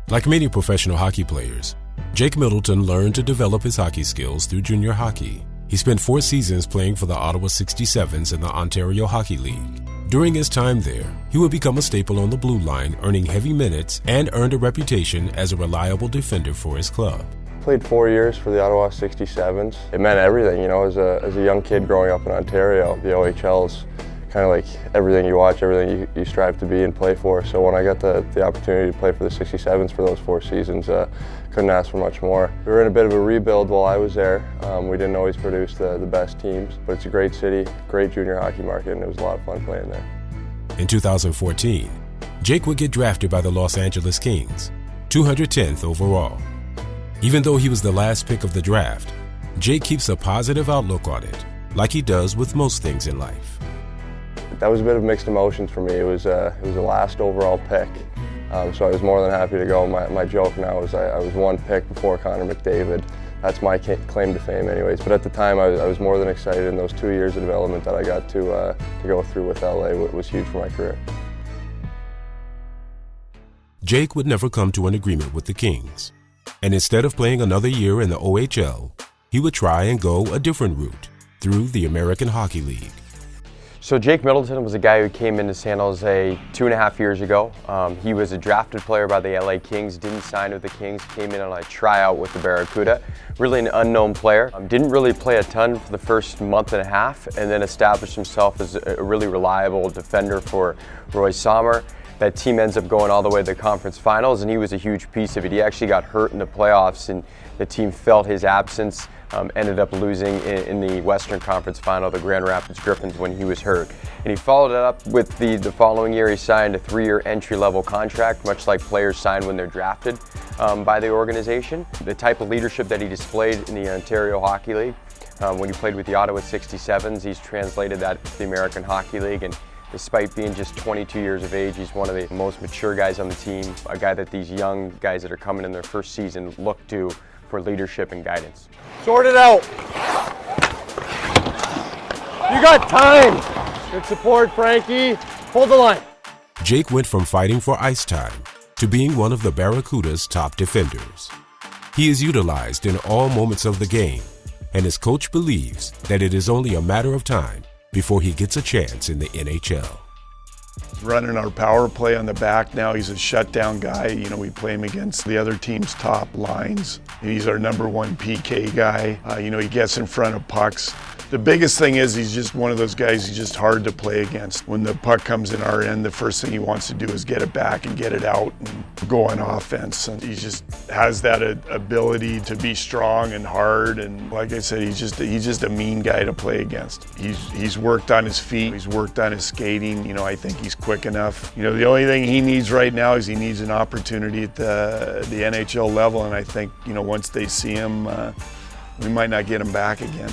Like many professional hockey players, Jake Middleton learned to develop his hockey skills through junior hockey. He spent 4 seasons playing for the Ottawa 67s in the Ontario Hockey League. During his time there, he would become a staple on the blue line, earning heavy minutes and earned a reputation as a reliable defender for his club. Played 4 years for the Ottawa 67s. It meant everything, as a young kid growing up in Ontario. The OHL's kind of like everything you watch, everything you strive to be and play for. So when I got the opportunity to play for the 67s for those 4 seasons, couldn't ask for much more. We were in a bit of a rebuild while I was there. We didn't always produce the best teams, but it's a great city, great junior hockey market, and it was a lot of fun playing there. In 2014, Jake would get drafted by the Los Angeles Kings, 210th overall. Even though he was the last pick of the draft, Jake keeps a positive outlook on it, like he does with most things in life. That was a bit of mixed emotions for me. It was a last overall pick, so I was more than happy to go. My joke now is I was 1 pick before Connor McDavid. That's my claim to fame anyways, but at the time I was more than excited, and those 2 years of development that I got to go through with LA was huge for my career. Jake would never come to an agreement with the Kings, and instead of playing another year in the OHL, he would try and go a different route through the American Hockey League. So Jake Middleton was a guy who came into San Jose 2.5 years ago. He was a drafted player by the LA Kings, didn't sign with the Kings, came in on a tryout with the Barracuda. Really an unknown player. Didn't really play a ton for the first month and a half, and then established himself as a really reliable defender for Roy Sommer. That team ends up going all the way to the conference finals, and he was a huge piece of it. He actually got hurt in the playoffs, and the team felt his absence, ended up losing in the Western Conference Final, the Grand Rapids Griffins, when he was hurt. And he followed it up with the following year. He signed a 3-year entry-level contract, much like players sign when they're drafted by the organization. The type of leadership that he displayed in the Ontario Hockey League, when he played with the Ottawa 67s, he's translated that to the American Hockey League. And despite being just 22 years of age, he's one of the most mature guys on the team, a guy that these young guys that are coming in their first season look to for leadership and guidance. Sort it out. You got time. Good support, Frankie. Hold the line. Jake went from fighting for ice time to being one of the Barracuda's top defenders. He is utilized in all moments of the game, and his coach believes that it is only a matter of time before he gets a chance in the NHL. Running our power play on the back now. He's a shutdown guy. We play him against the other team's top lines. He's our #1 PK guy. He gets in front of pucks. The biggest thing is he's just one of those guys he's just hard to play against. When the puck comes in our end, the first thing he wants to do is get it back and get it out and go on offense. And he just has that ability to be strong and hard. And like I said, he's just a mean guy to play against. He's worked on his feet. He's worked on his skating. I think he's quick enough. The only thing he needs right now is he needs an opportunity at the NHL level. And I think, once they see him, we might not get him back again.